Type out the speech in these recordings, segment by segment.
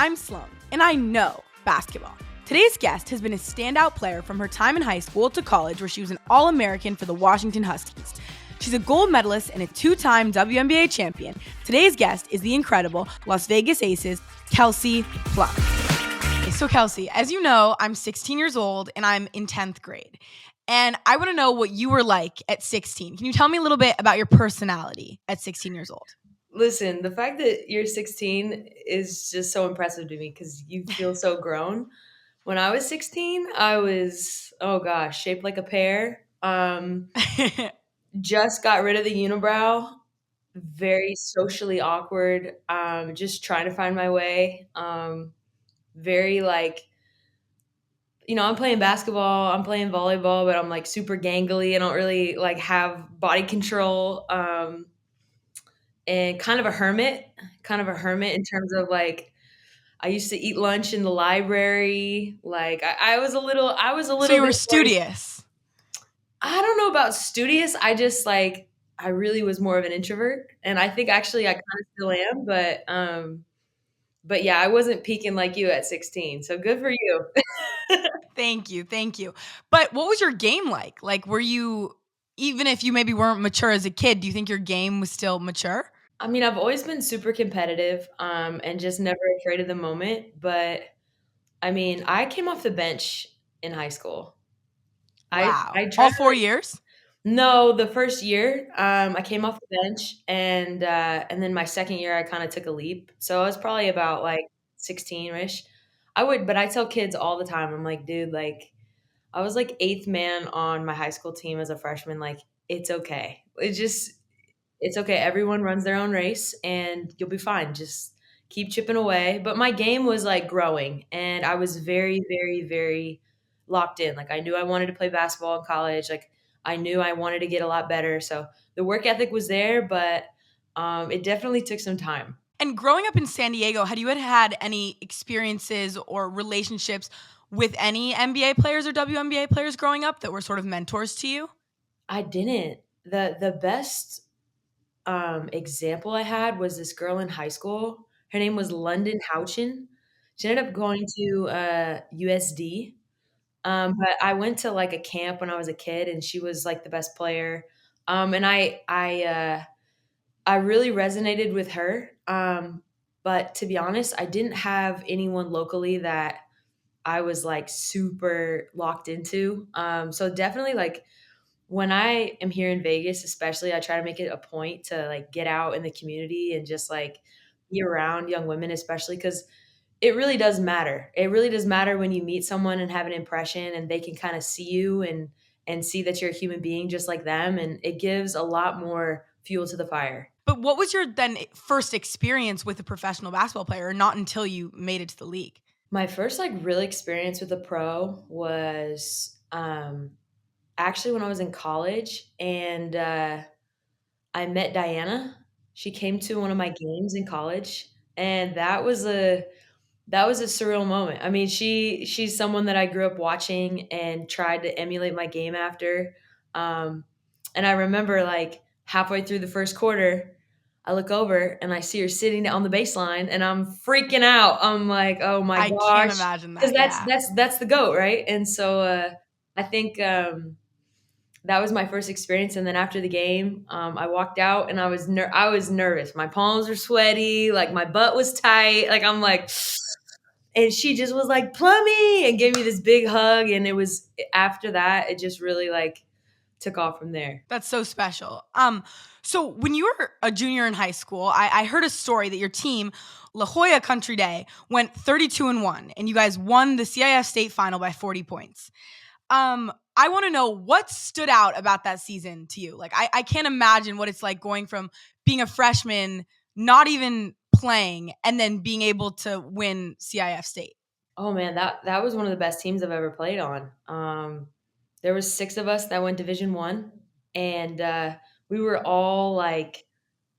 I'm Sloane, and I know basketball. Today's guest has been a standout player from her time in high school to college, where she was an All-American for the Washington Huskies. She's a gold medalist and a two-time WNBA champion. Today's guest is the incredible Las Vegas Aces, Kelsey Plum. So Kelsey, as you know, I'm 16 years old and I'm in 10th grade. And I want to know what you were like at 16. Can you tell me a little bit about your personality at 16 years old? Listen, the fact that you're 16 is just so impressive to me because you feel so grown. When I was 16, I was, oh gosh, shaped like a pear. Just got rid of the unibrow. Very socially awkward. Just trying to find my way. Very like, I'm playing basketball, I'm playing volleyball, but I'm like super gangly. I don't really like have body control. And kind of a hermit in terms of like I used to eat lunch in the library. Like I was a So little you were bit more, studious. I don't know about studious. I just like I really was more of an introvert. And I think actually I kind of still am, but yeah, I wasn't peaking like you at 16. So good for you. Thank you. Thank you. But what was your game like? Like, were you, even if you maybe weren't mature as a kid, do you think your game was still mature? I mean, I've always been super competitive, and just never afraid of the moment. But I mean, I came off the bench in high school. I Wow. tried All to 4 years? No, the first year, I came off the bench, and then my second year, I kind of took a leap. So I was probably about like 16-ish. But I tell kids all the time, I'm like, dude, like, I was like eighth man on my high school team as a freshman. Like, it's okay. It's okay. Everyone runs their own race, and you'll be fine. Just keep chipping away. But my game was like growing, and I was very, very, very locked in. Like I knew I wanted to play basketball in college. Like I knew I wanted to get a lot better. So the work ethic was there, but it definitely took some time. And growing up in San Diego, had you had any experiences or relationships with any NBA players or WNBA players growing up that were sort of mentors to you? I didn't. The best example I had was this girl in high school. Her name was London Houchin. She ended up going to USD. But I went to like a camp when I was a kid, and she was like the best player. And I really resonated with her. But to be honest, I didn't have anyone locally that I was like super locked into. So definitely like when I am here in Vegas, especially, I try to make it a point to like get out in the community and just like be around young women, especially because it really does matter. It really does matter when you meet someone and have an impression and they can kind of see you and see that you're a human being just like them, and it gives a lot more fuel to the fire. But what was your then first experience with a professional basketball player, or not until you made it to the league? My first like real experience with a pro was actually when I was in college, and I met Diana. She came to one of my games in college, and that was a surreal moment. I mean, she's someone that I grew up watching and tried to emulate my game after. Um, and I remember like halfway through the first quarter, I look over and I see her sitting on the baseline, and I'm freaking out. I'm like, oh my I can't gosh, imagine because that. Yeah. that's the goat, right? And so I think that was my first experience. And then after the game, I walked out and I was nervous. My palms were sweaty, like my butt was tight. Like I'm like, and she just was like, Plummy, and gave me this big hug. And it was after that, it just really like took off from there. That's so special. So when you were a junior in high school, I heard a story that your team, La Jolla Country Day, went 32-1, and you guys won the CIF state final by 40 points. I want to know what stood out about that season to you. Like, I can't imagine what it's like going from being a freshman, not even playing, and then being able to win CIF state. Oh man, that was one of the best teams I've ever played on. There was six of us that went Division 1, and we were all like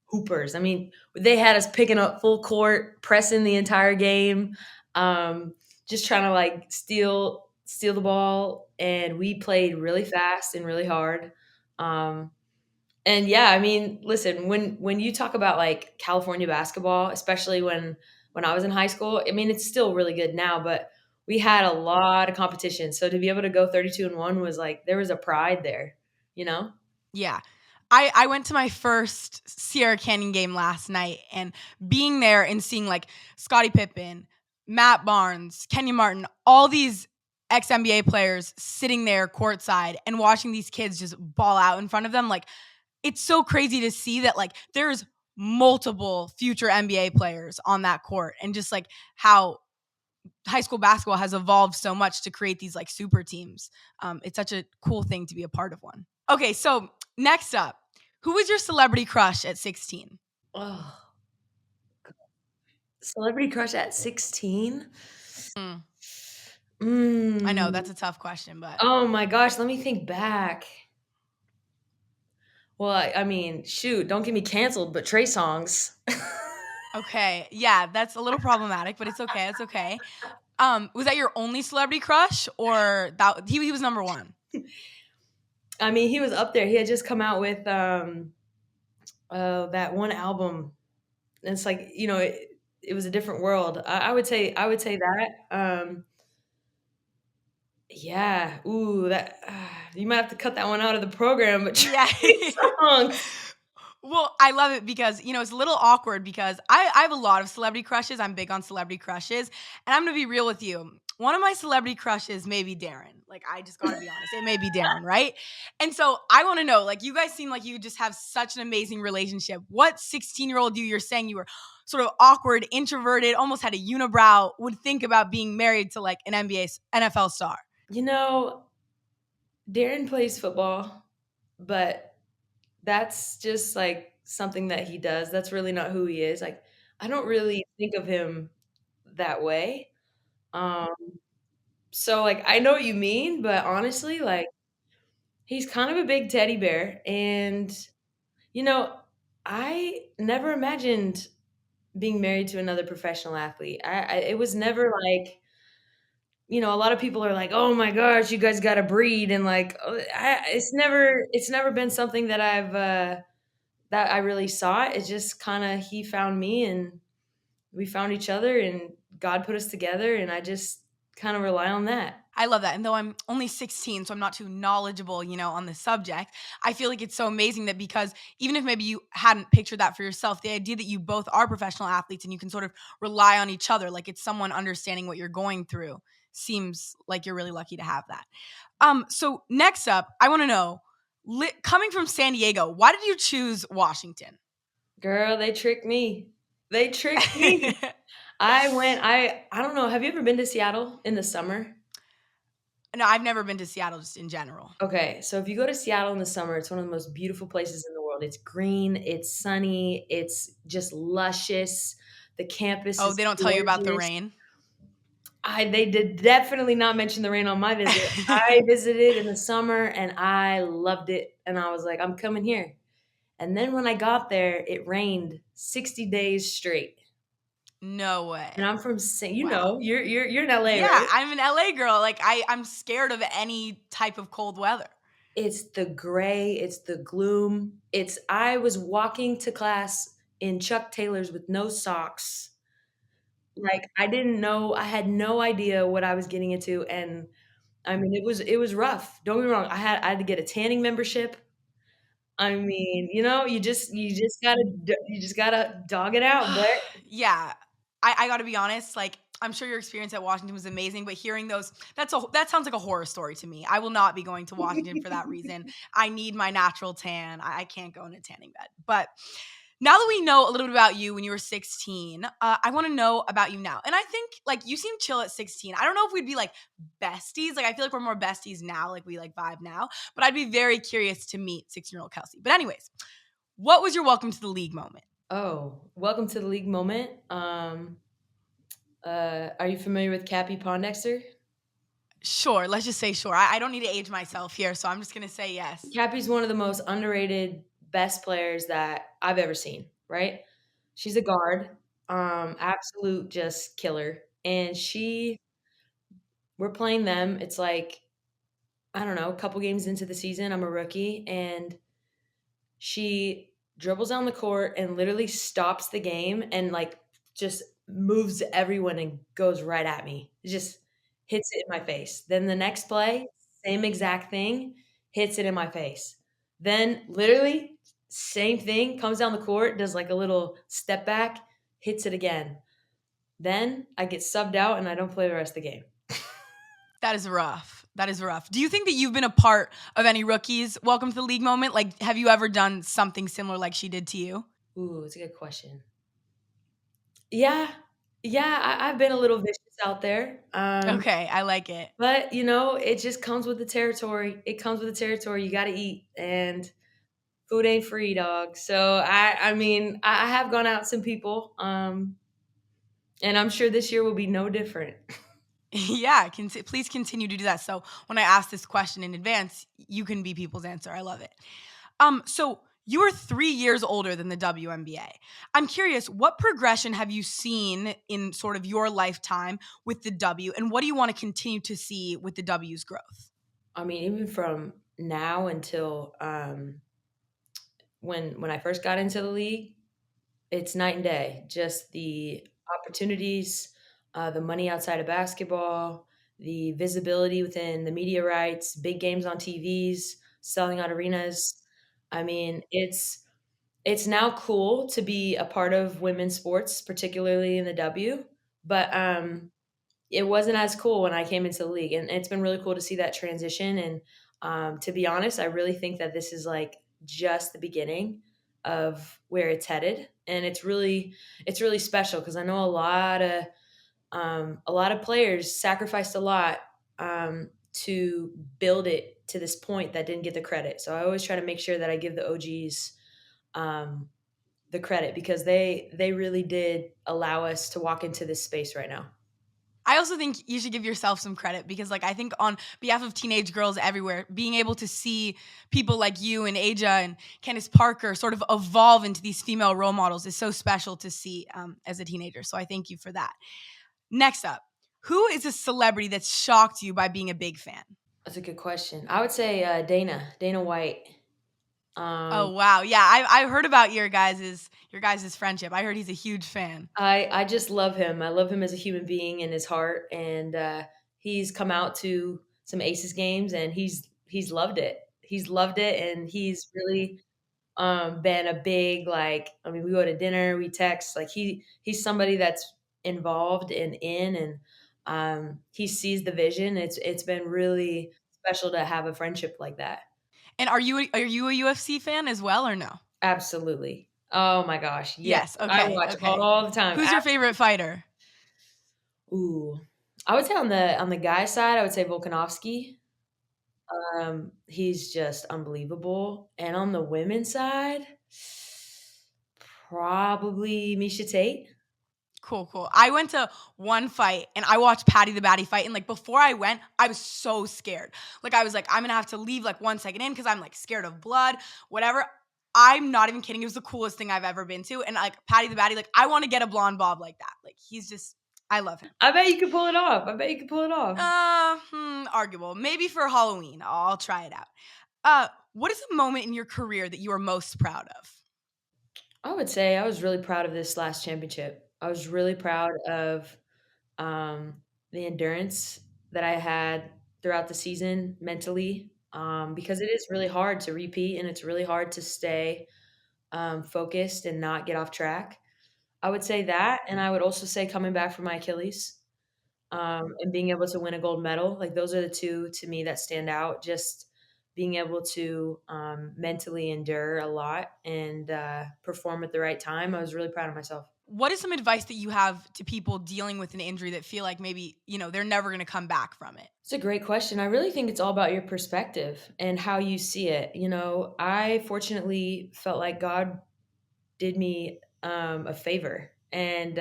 hoopers. I mean, they had us picking up full court, pressing the entire game, just trying to like steal the ball, and we played really fast and really hard. Um, and yeah, I mean, listen, when you talk about like California basketball, especially when when I was in high school. I mean, it's still really good now, but we had a lot of competition. So to be able to go 32-1 was like, there was a pride there, you know? Yeah. I went to my first Sierra Canyon game last night, and being there and seeing like Scottie Pippen, Matt Barnes, Kenyon Martin, all these ex-NBA players sitting there courtside and watching these kids just ball out in front of them, like it's so crazy to see that like there's multiple future NBA players on that court, and just like how high school basketball has evolved so much to create these like super teams. It's such a cool thing to be a part of one. Okay, so next up, who was your celebrity crush at 16? Oh, celebrity crush at 16? Mm, I know Mm. that's a tough question, but Oh my gosh, let me think back. Well, I mean, shoot, don't get me canceled, but Trey Songs. okay, yeah, that's a little problematic, but it's okay. It's okay. Was that your only celebrity crush, or that he was number one? I mean, he was up there. He had just come out with that one album. And it's like, it was a different world. I would say that. Yeah. Ooh, that you might have to cut that one out of the program, but Yeah. Trey Songs. Well, I love it because, it's a little awkward because I have a lot of celebrity crushes. I'm big on celebrity crushes. And I'm going to be real with you. One of my celebrity crushes may be Darren. Like, I just got to be honest. It may be Darren, right? And so I want to know, like, you guys seem like you just have such an amazing relationship. What 16-year-old you're saying you were sort of awkward, introverted, almost had a unibrow, would think about being married to like an NFL star? You know, Darren plays football, but that's just like something that he does. That's really not who he is. Like, I don't really think of him that way. Um, so like I know what you mean, but honestly, like he's kind of a big teddy bear. And, you know, I never imagined being married to another professional athlete. It was never like, a lot of people are like, "Oh my gosh, you guys got to breed," and like, it's never been something that that I really sought. It's just kind of he found me and we found each other and God put us together, and I just kind of rely on that. I love that. And though I'm only 16, so I'm not too knowledgeable, on the subject, I feel like it's so amazing that because even if maybe you hadn't pictured that for yourself, the idea that you both are professional athletes and you can sort of rely on each other, like it's someone understanding what you're going through, seems like you're really lucky to have that. So next up, I want to know, coming from San Diego, why did you choose Washington? Girl, they tricked me. They tricked me. I don't know, have you ever been to Seattle in the summer? No, I've never been to Seattle just in general. Okay, so if you go to Seattle in the summer, it's one of the most beautiful places in the world. It's green, it's sunny, it's just luscious. The campus Oh, is they don't tell you about the gorgeous. rain? They did definitely not mention the rain on my visit. I visited in the summer and I loved it, and I was like, "I'm coming here." And then when I got there, it rained 60 days straight. No And way. I'm from St. Wow. You're in LA, Yeah, right? I'm an LA girl. Like I'm scared of any type of cold weather. It's the gray, it's the gloom. I was walking to class in Chuck Taylors with no socks. Like I didn't know, I had no idea what I was getting into, and I mean it was rough. Don't get me wrong. I had to get a tanning membership. I mean, you just gotta dog it out, but Yeah. I gotta be honest, like I'm sure your experience at Washington was amazing, but hearing those, that sounds like a horror story to me. I will not be going to Washington for that reason. I need my natural tan. I can't go in a tanning bed. But now that we know a little bit about you when you were 16, I want to know about you now. And I think like you seem chill at 16. I don't know if we'd be like besties. Like I feel like we're more besties now, like we like vibe now. But I'd be very curious to meet 16-year-old Kelsey. But anyways, what was your welcome to the league moment? oh, welcome to the league moment. Are you familiar with Cappy Pondexter? Sure, let's just say sure. I don't need to age myself here, so I'm just gonna say yes. Cappy's one of the most underrated, best players that I've ever seen, right? She's a guard, absolute just killer. And we're playing them. It's like, I don't know, a couple games into the season, I'm a rookie, and she dribbles down the court and literally stops the game and like just moves everyone and goes right at me. It just hits it in my face. Then the next play, same exact thing, hits it in my face. Then literally same thing, comes down the court, does like a little step back, hits it again. Then I get subbed out and I don't play the rest of the game. That is rough. That is rough. Do you think that you've been a part of any rookies welcome to the league moment? Like, have you ever done something similar like she did to you? Ooh, it's a good question. Yeah. Yeah, I've been a little vicious out there. Okay, I like it. But it just comes with the territory. It comes with the territory. You got to eat, and food ain't free, dog. So I mean, I have gone out some people, and I'm sure this year will be no different. Yeah, please continue to do that. So when I ask this question in advance, you can be people's answer. I love it. So you are 3 years older than the WNBA. I'm curious, what progression have you seen in sort of your lifetime with the W, and what do you want to continue to see with the W's growth? I mean, even from now until when I first got into the league, it's night and day. Just the opportunities, the money outside of basketball, the visibility within the media rights, big games on TVs, selling out arenas. I mean, it's now cool to be a part of women's sports, particularly in the W. But it wasn't as cool when I came into the league, and it's been really cool to see that transition. And to be honest, I really think that this is like just the beginning of where it's headed, and it's really special because I know a lot of players sacrificed a lot to build it to this point that didn't get the credit. So I always try to make sure that I give the OGs um, the credit because they really did allow us to walk into this space right now. I also think you should give yourself some credit because, like, I think on behalf of teenage girls everywhere, being able to see people like you and Aja and Candace Parker sort of evolve into these female role models is so special to see as a teenager. So I thank you for that. Next up, who is a celebrity that's shocked you by being a big fan? That's a good question. I would say Dana White. Oh Um, wow, yeah, I heard about your guys' friendship. I heard he's a huge fan. I just love him. I love him as a human being and his heart, and he's come out to some Aces games, and he's loved it. He's loved it, and he's really been a big like. I mean, we go to dinner, we text. Like he's somebody that's involved and in, and he sees the vision. It's been really special to have a friendship like that. And are you a UFC fan as well or no? Absolutely. Oh my gosh, yes. Yes. I Okay. watch Okay. all the time. Who's your favorite fighter? Ooh. I would say on the guy side, I would say Volkanovski. He's just unbelievable. And on the women's side, probably Misha Tate. Cool, cool. I went to one fight and I watched Patty the Batty fight. And like before I went, I was so scared. Like I was like, I'm gonna have to leave like 1 second in because I'm like scared of blood, whatever. I'm not even kidding. It was the coolest thing I've ever been to. And like Patty the Batty, like I want to get a blonde bob like that. Like he's just, I love him. I bet you could pull it off. I bet you could pull it off. Arguable. Maybe for Halloween, I'll try it out. What is a moment in your career that you are most proud of? I would say I was really proud of this last championship. I was really proud of the endurance that I had throughout the season mentally, because it is really hard to repeat and it's really hard to stay focused and not get off track. I would say that, and I would also say coming back from my Achilles and being able to win a gold medal. Like those are the two to me that stand out. Just being able to mentally endure a lot and perform at the right time. I was really proud of myself. What is some advice that you have to people dealing with an injury that feel like maybe, they're never going to come back from it? It's a great question. I really think it's all about your perspective and how you see it. I fortunately felt like God did me a favor, and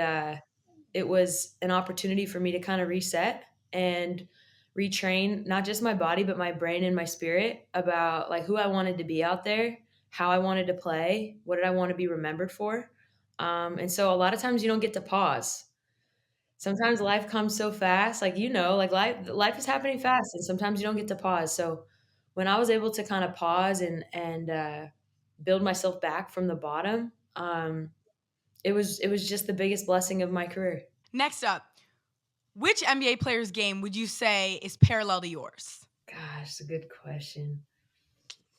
it was an opportunity for me to kind of reset and retrain not just my body but my brain and my spirit about like who I wanted to be out there, how I wanted to play, what did I want to be remembered for. And so a lot of times you don't get to pause. Sometimes life comes so fast, like like life is happening fast, and sometimes you don't get to pause. So when I was able to kind of pause and build myself back from the bottom, it was just the biggest blessing of my career. Next up, which NBA player's game would you say is parallel to yours? Gosh, it's a good question.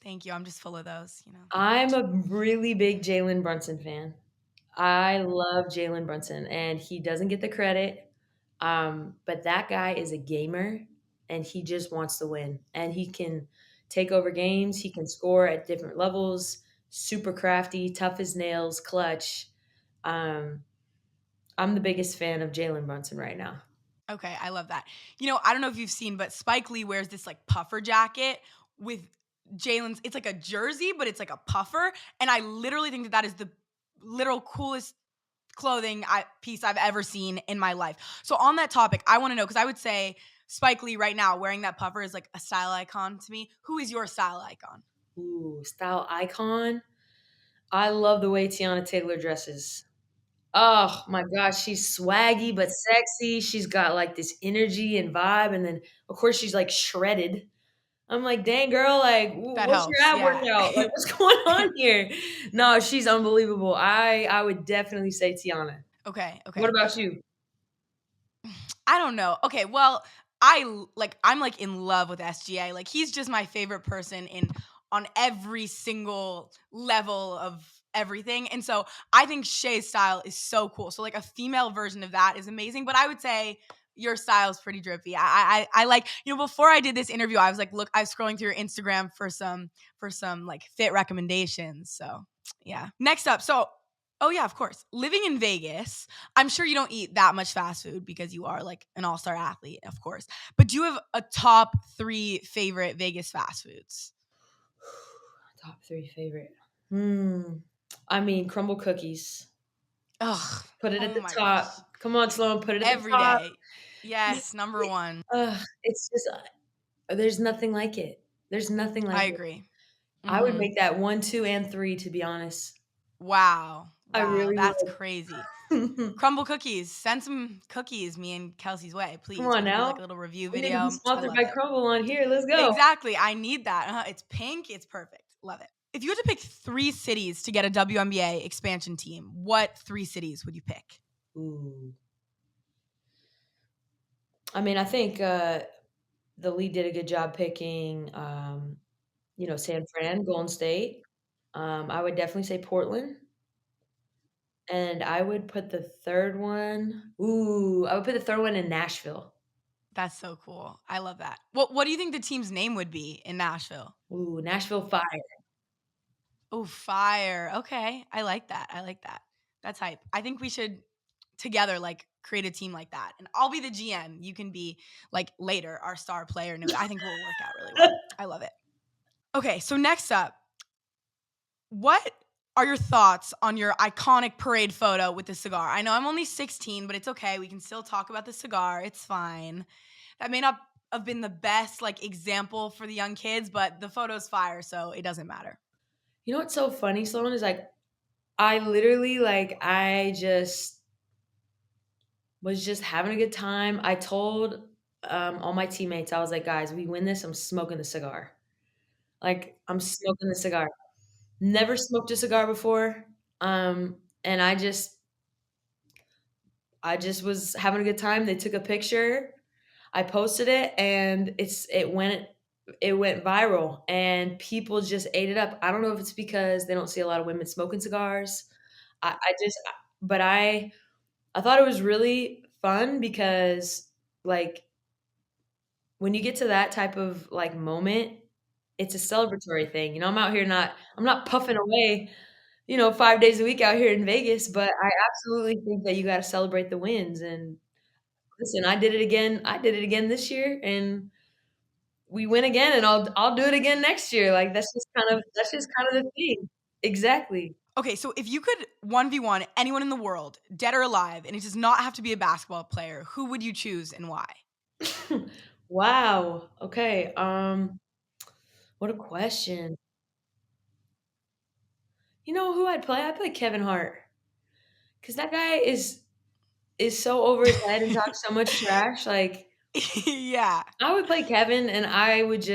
Thank you. I'm just full of those, you know. I'm a really big Jalen Brunson fan. I love Jalen Brunson, and he doesn't get the credit. But that guy is a gamer, and he just wants to win. And he can take over games. He can score at different levels. Super crafty, tough as nails, clutch. Um, I'm the biggest fan of Jalen Brunson right now. Okay, I love that. You know, I don't know if you've seen, but Spike Lee wears this like puffer jacket with Jalen's. It's like a jersey, but it's like a puffer, and I literally think that that is the literal coolest clothing piece I've ever seen in my life. So on that topic, I want to know because I would say Spike Lee right now wearing that puffer is like a style icon to me. Who is your style icon? Ooh, style icon. I love the way Tiana Taylor dresses. Oh my gosh, she's swaggy but sexy. She's got like this energy and vibe, and then of course she's like shredded. I'm like, dang girl, like That what's your helps. ab Yeah. workout? Like what's going on here? No, she's unbelievable. I would definitely say Tiana. Okay. What Okay. about you? I don't know. Okay, well, I'm like in love with SGA. Like he's just my favorite person in on every single level of everything. And so I think Shay's style is so cool. So like a female version of that is amazing. But I would say your style is pretty drippy. I like, you know, before I did this interview, I was like, look, I was scrolling through your Instagram for some like fit recommendations. So yeah. Next up. So oh yeah, of course. Living in Vegas, I'm sure you don't eat that much fast food because you are like an all-star athlete, of course. But do you have a top 3 favorite Vegas fast foods? Top three favorite. Hmm. I mean, crumble cookies. Ugh. Put it at Oh the my gosh. top. Come on, Sloan, put it at the Every top. day. Yes, number 1. It's just there's nothing like it. There's nothing like I it. agree. I would Mhm. make that 1, 2, and 3, to be honest. Wow. I Wow, really that's crazy. would. Crumble cookies. Send some cookies me and Kelsey's way, Come please. We on can do now. like a little review We need to be video. I sponsored love by it. Crumble on here. Let's go. Exactly. I need that. It's pink. It's perfect. Love it. If you had to pick 3 cities to get a WNBA expansion team, what 3 cities would you pick? Ooh. I mean, I think the lead did a good job picking, San Fran, Golden State. I would definitely say Portland. And I would put the third one. Ooh, I would put the third one in Nashville. That's so cool. I love that. What do you think the team's name would be in Nashville? Ooh, Nashville Fire. Oh, fire. Okay. I like that. I like that. That's hype. I think we should together like create a team like that. And I'll be the GM. You can be like later our star player. And I think we'll work out really well. I love it. Okay, so next up, what are your thoughts on your iconic parade photo with the cigar? I know I'm only 16, but it's okay. We can still talk about the cigar. It's fine. That may not have been the best like example for the young kids, but the photo's fire, so it doesn't matter. You know what's so funny, Sloan, is like I literally I just was just having a good time. I told all my teammates, I was like, guys, we win this, I'm smoking the cigar. Like I'm smoking the cigar. Never smoked a cigar before. And I just was having a good time. They took a picture. I posted it and it went viral and people just ate it up. I don't know if it's because they don't see a lot of women smoking cigars. I just but I thought it was really fun because like when you get to that type of like moment, it's a celebratory thing. I'm out here I'm not puffing away, 5 days a week out here in Vegas, but I absolutely think that you gotta celebrate the wins, and listen, I did it again this year, and we win again, and I'll do it again next year, like, that's just kind of the thing. Exactly. Okay, so if you could 1v1 anyone in the world, dead or alive, and it does not have to be a basketball player, who would you choose and why? Wow, okay, what a question. You know who I'd play? I'd play Kevin Hart, because that guy is so over his head and talks so much trash, like, Yeah. I would play Kevin, and I would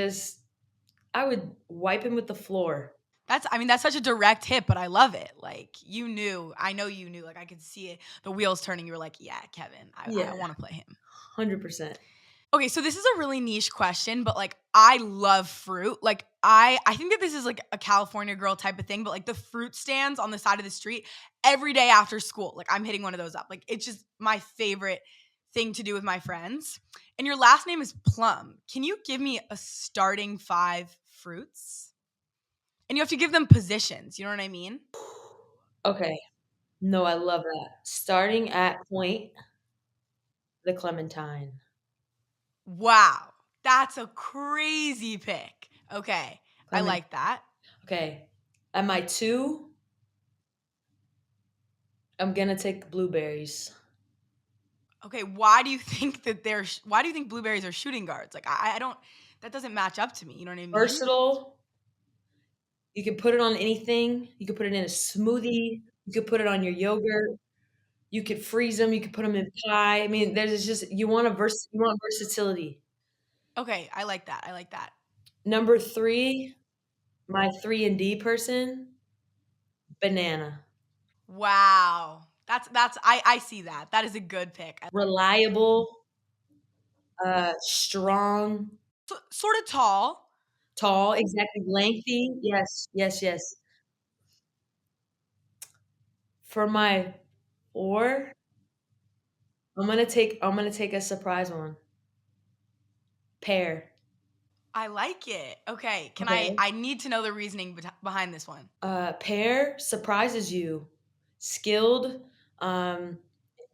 wipe him with the floor. That's such a direct hit, but I love it. Like, I know you knew, like, I could see it, the wheels turning. You were like, yeah, Kevin, I Yeah, want to play him. 100%. Okay, so this is a really niche question, but like, I love fruit. Like, I think that this is like a California girl type of thing, but like the fruit stands on the side of the street every day after school. Like, I'm hitting one of those up. Like, it's just my favorite thing to do with my friends. And your last name is Plum. Can you give me a starting 5 fruits? And you have to give them positions. You know what I mean? Okay. No, I love that. Starting at point, the clementine. Wow. That's a crazy pick. Okay. I Clement. like that. Okay. At my 2, I'm gonna take blueberries. Okay, why do you think why do you think blueberries are shooting guards? Like, I don't, that doesn't match up to me. You know what I mean? Versatile. You can put it on anything. You can put it in a smoothie. You could put it on your yogurt. You could freeze them. You could put them in pie. I mean, there's just you want versatility. Okay, I like that. I like that. Number 3, my 3 and D person, banana. Wow. I see that. That is a good pick. Reliable, strong, Sort of tall. tall, exactly, lengthy. Yes, yes, yes. For my 4, I'm gonna take a surprise one. Pear. I like it. Okay, Okay. I need to know the reasoning behind this one. Pear surprises you. Skilled, um,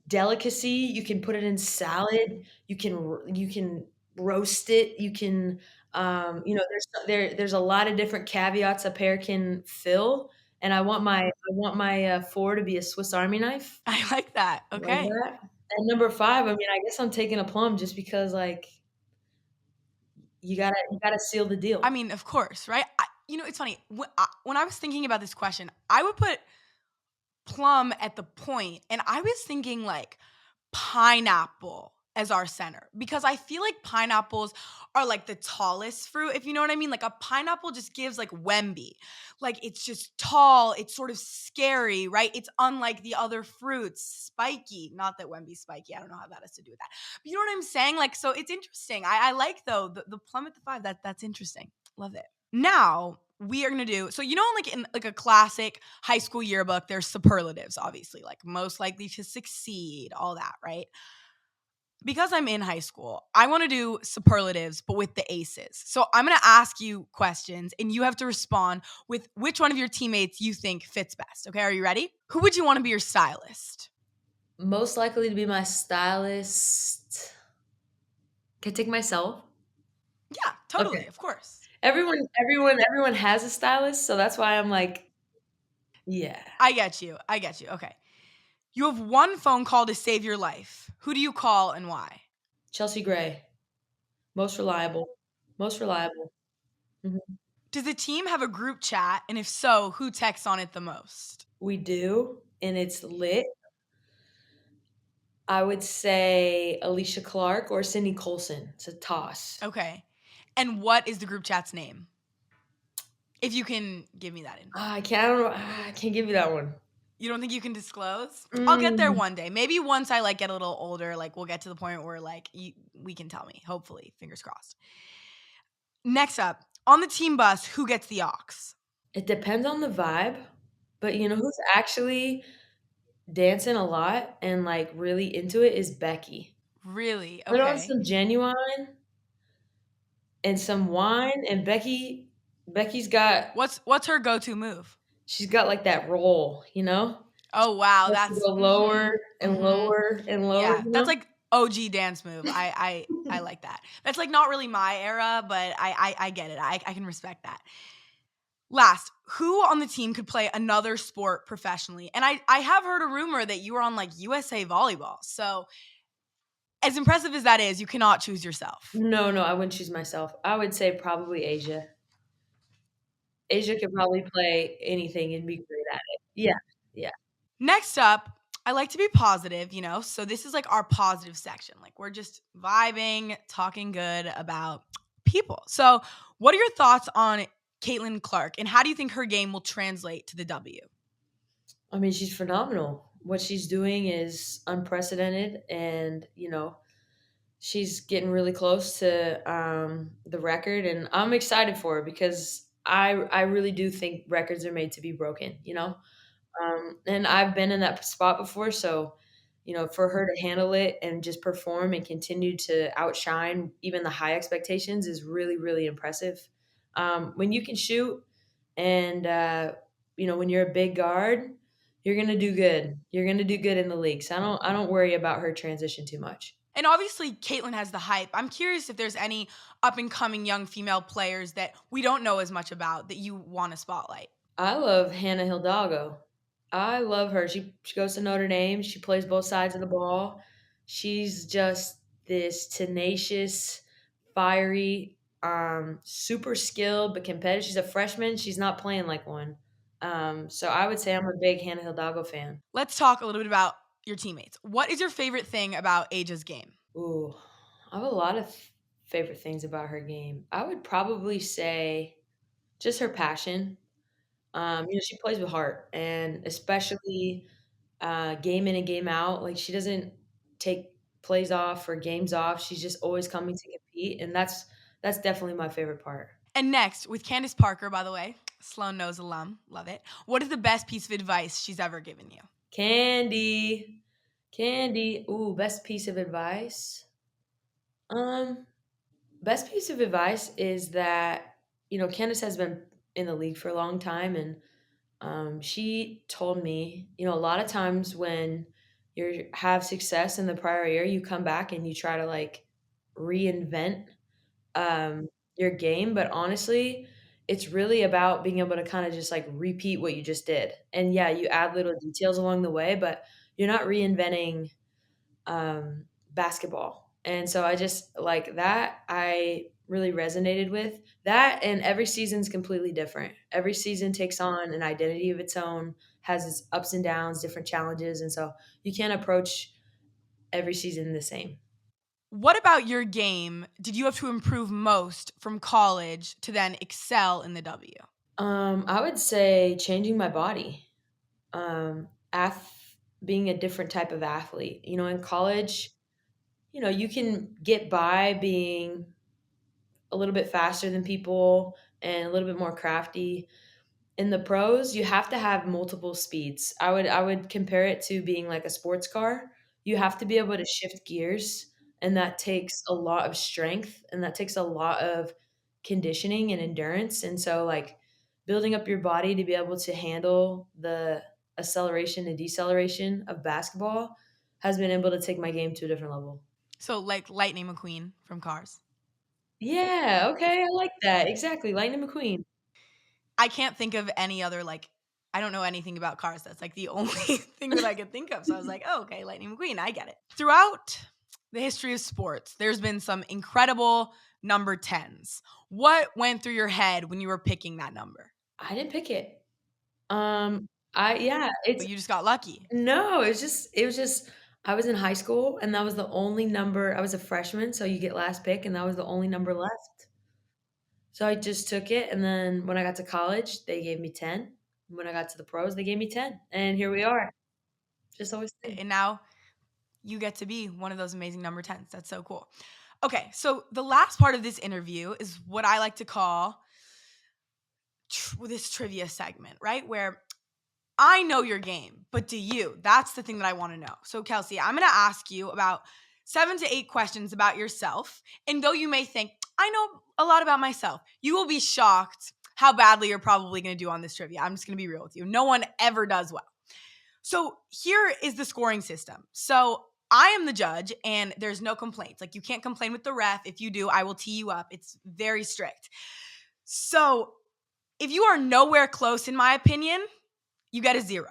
delicacy. You can put it in salad. You can roast it. You can, there's a lot of different caveats a pear can fill. And I want my 4 to be a Swiss Army knife. I like that. I love Okay. that. And number 5, I mean, I guess I'm taking a plum just because, like, you gotta seal the I deal. mean, of course, right? It's funny. When I was thinking about this question, I would put Plum at the point, and I was thinking like pineapple as our center because I feel like pineapples are like the tallest fruit, if you know what I mean. Like, a pineapple just gives like Wemby. Like, it's just tall, it's sort of scary, right? It's unlike the other fruits, spiky. Not that Wemby's spiky. I don't know how that has to do with that. But you know what I'm saying? Like, so it's interesting. I like, though, the plum at the 5. That's interesting. Love it. Now we are gonna do, so like in like a classic high school yearbook, there's superlatives, obviously, like most likely to succeed, all that, right? Because I'm in high school, I want to do superlatives, but with the aces. So I'm going to ask you questions and you have to respond with which one of your teammates you think fits best. Okay, are you ready? Who would you want to be your stylist? Most likely to be my stylist. Can I take myself? Yeah, Okay. totally, of course. Everyone has a stylist, so that's why I'm like, yeah. I get you. Okay. You have one phone call to save your life. Who do you call and why? Chelsea Gray, most reliable. Most reliable. Mhm. Does the team have a group chat? And if so, who texts on it the most? We do, and it's lit. I would say Alicia Clark or Cindy Colson. It's a toss. Okay. And what is the group chat's name? If you can give me that info. I don't know. I can't give you that one. You don't think you can disclose? I'll get there Mm. one day. Maybe once I like get a little older, like we'll get to the point where like we can tell me. Hopefully, fingers crossed. Next up, on the team bus, who gets the aux? It depends on the vibe, but you know who's actually dancing a lot and like really into it is Becky. Really? Put on Okay. some Genuine and some wine, and Becky's got What's her go-to move? she's got like that roll, you know? Oh wow, Like to that's go lower and mhm. lower and lower, Yeah, you that's know? like OG dance move. I like that. That's like not really my era, but I get it. I can respect that. Last, who on the team could play another sport professionally? And I have heard a rumor that you were on like USA volleyball. So as impressive as that is, you cannot choose yourself. No, no, I wouldn't choose myself. I would say probably Asia. Asia could probably play anything and be great at it. Yeah, yeah. Next up, I like to be positive, so this is like our positive section. Like, we're just vibing, talking good about people. So what are your thoughts on Caitlin Clark, and how do you think her game will translate to the W? I mean, she's phenomenal. What she's doing is unprecedented, and she's getting really close to the record, and I'm excited for her because I really do think records are made to be broken. And I've been in that spot before, so for her to handle it and just perform and continue to outshine even the high expectations is really, really impressive. When you can shoot, and when you're a big guard, you're gonna do good. You're gonna do good in the league. So I don't worry about her transition too much. And obviously, Caitlin has the hype. I'm curious if there's any up and coming young female players that we don't know as much about that you want to spotlight. I love Hannah Hidalgo. I love her. She goes to Notre Dame. She plays both sides of the ball. She's just this tenacious, fiery, super skilled but competitive. She's a freshman. She's not playing like one. So I would say I'm a big Hannah Hidalgo fan. Let's talk a little bit about your teammates. What is your favorite thing about Aja's game? Ooh, I have a lot of favorite things about her game. I would probably say just her passion. She plays with heart, and especially game in and game out. Like she doesn't take plays off or games off. She's just always coming to compete, and that's definitely my favorite part. And next, with Candace Parker, by the way, Sloane Knows alum, love it. What is the best piece of advice she's ever given you? Candy, Candy. Ooh, best piece of advice. Um, Best piece of advice is that Candace has been in the league for a long time, and she told me, a lot of times when you have success in the prior year, you come back and you try to like reinvent your game. But honestly, it's really about being able to kind of just like repeat what you just did. And yeah, you add little details along the way, but you're not reinventing basketball. And so I just like that. I really resonated with that. And every season's completely different. Every season takes on an identity of its own, has its ups and downs, different challenges. And so you can't approach every season the same. What about your game did you have to improve most from college to then excel in the W? I would say changing my body. Being a different type of athlete. In college, you can get by being a little bit faster than people and a little bit more crafty. In the pros, you have to have multiple speeds. I would compare it to being like a sports car. You have to be able to shift gears, and that takes a lot of strength, and that takes a lot of conditioning and endurance. And so like building up your body to be able to handle the acceleration and deceleration of basketball has been able to take my game to a different level. So, like Lightning McQueen from Cars. Yeah, okay, I like that. Exactly, Lightning McQueen. I can't think of any other, I don't know anything about cars. That's like the only thing that I could think of. So I was like, oh, okay, Lightning McQueen, I get it. Throughout the history of sports, there's been some incredible number 10s. What went through your head when you were picking that number? I didn't pick it. I yeah, it's But you just got lucky. no, it was just I was in high school, and that was the only number. I was a freshman, so you get last pick, and that was the only number left. So I just took it, and then when I got to college, they gave me 10. When I got to the pros, they gave me 10, and here we are. Just always 10. And now you get to be one of those amazing number 10s. That's so cool. Okay, so the last part of this interview is what I like to call this trivia segment, right? Where I know your game, but do you? That's the thing that I want to know. So, Kelsey, I'm going to ask you about 7 to 8 questions about yourself. And though you may think, I know a lot about myself, you will be shocked how badly you're probably going to do on this trivia. I'm just going to be real with you. No one ever does well. So, here is the scoring system. So, I am the judge, and there's no complaints. Like, you can't complain with the ref. If you do, I will tee you up. It's very strict. So, if you are nowhere close, in my opinion, you get a 0.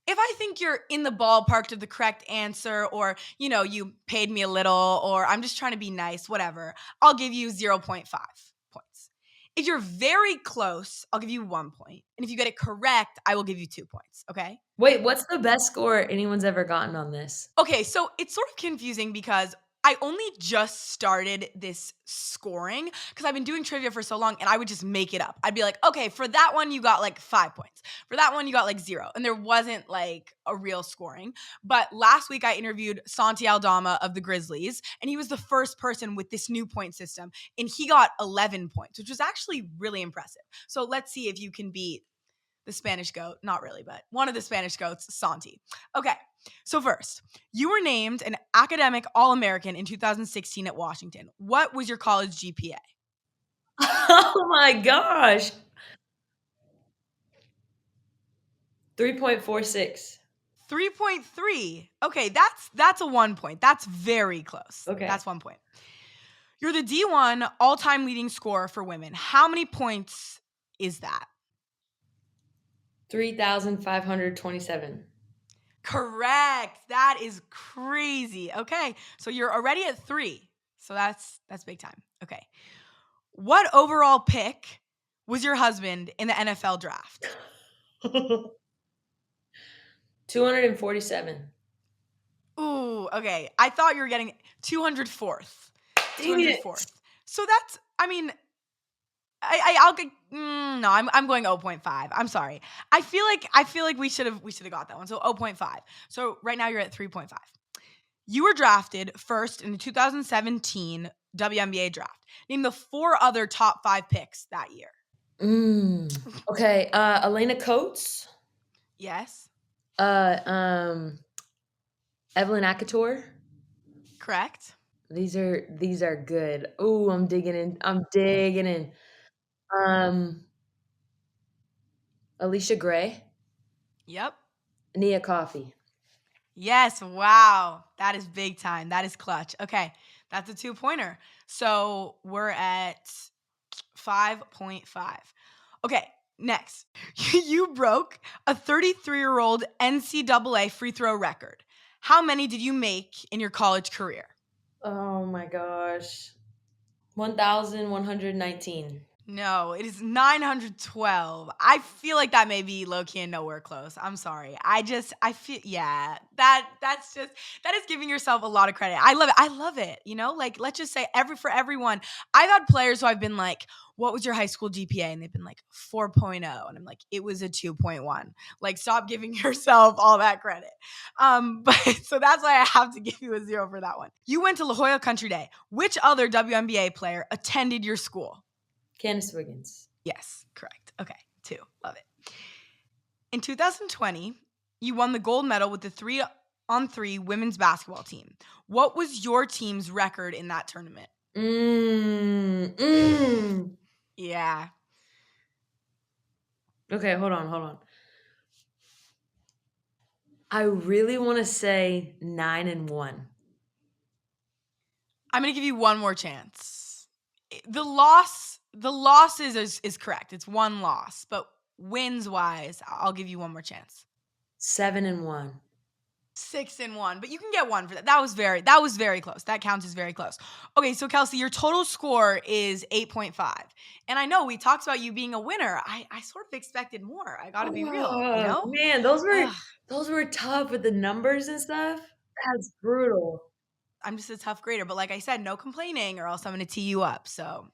If I think you're in the ballpark to the correct answer, or, you paid me a little, or I'm just trying to be nice, whatever, I'll give you 0.5 points. If you're very close, I'll give you 1 point. And if you get it correct, I will give you 2 points, okay? Wait, what's the best score anyone's ever gotten on this? Okay, so it's sort of confusing because I only just started this scoring because I've been doing trivia for so long and I would just make it up. I'd be like, okay, for that one, you got like 5 points. For that one, you got like 0. And there wasn't like a real scoring. But last week I interviewed Santi Aldama of the Grizzlies, and he was the first person with this new point system. And he got 11 points, which was actually really impressive. So let's see if you can beat the Spanish goat. Not really, but one of the Spanish goats, Santi. Okay. So first, you were named an academic All-American in 2016 at Washington. What was your college GPA? Oh my gosh. 3.46. 3.3. Okay, that's a 1 point. That's very close. Okay. That's 1 point. You're the D1 all-time leading scorer for women. How many points is that? 3,527. Correct. That is crazy. Okay, so you're already at 3. So that's big time. Okay. What overall pick was your husband in the NFL draft? 247. Ooh, okay. I thought you were getting 204th. Dang it. 204th. So that's, I mean, I'll get no, I'm going 0.5. I'm sorry. I feel like we should have got that one. So 0.5. So right now you're at 3.5. You were drafted first in the 2017 WNBA draft. Name the 4 other top 5 picks that year. Okay, Elena Coates. Yes. Evelyn Akator. Correct. These are good. Ooh, I'm digging in. Alicia Gray. Yep. Nia Coffey. Yes. Wow. That is big time. That is clutch. Okay. That's a 2-pointer. So we're at 5.5. Okay. Next. You broke a 33-year-old NCAA free throw record. How many did you make in your college career? Oh my gosh. 1,119. No, it is 912. I feel like that may be low-key and nowhere close. I'm sorry. I feel, yeah, that is giving yourself a lot of credit. I love it. You know, like, let's just say for everyone, I've had players who I've been like, what was your high school GPA? And they've been like 4.0. And I'm like, it was a 2.1. Like, stop giving yourself all that credit. But so that's why I have to give you a 0 for that one. You went to La Jolla Country Day. Which other WNBA player attended your school? Candace Wiggins. Yes, correct. Okay, 2. Love it. In 2020, you won the gold medal with the 3-on-3 women's basketball team. What was your team's record in that tournament? Yeah. Okay, hold on. I really want to say 9-1. I'm going to give you one more chance. The loss is correct. It's 1 loss, but wins wise, I'll give you one more chance. 7-1. 6-1, but you can get 1 for that. That was very close. That counts as very close. Okay, so Kelsey, your total score is 8.5. And I know we talked about you being a winner. I sort of expected more. I got to be real, you know? Man, those were tough with the numbers and stuff. That's brutal. I'm just a tough grader, but like I said, no complaining or else I'm going to tee you up. So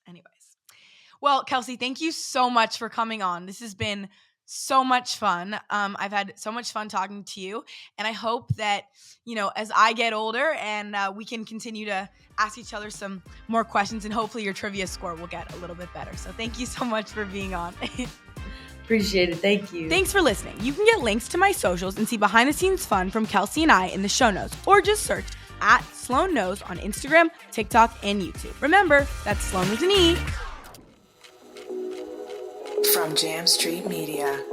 anyways. Well, Kelsey, thank you so much for coming on. This has been so much fun. I've had so much fun talking to you, and I hope that, you know, as I get older and we can continue to ask each other some more questions, and hopefully your trivia score will get a little bit better. So thank you so much for being on. Appreciate it. Thank you. Thanks for listening. You can get links to my socials and see behind the scenes fun from Kelsey and I in the show notes, or just search at Sloane Knows on Instagram, TikTok, and YouTube. Remember, that's Sloane with an E. From Jam Street Media.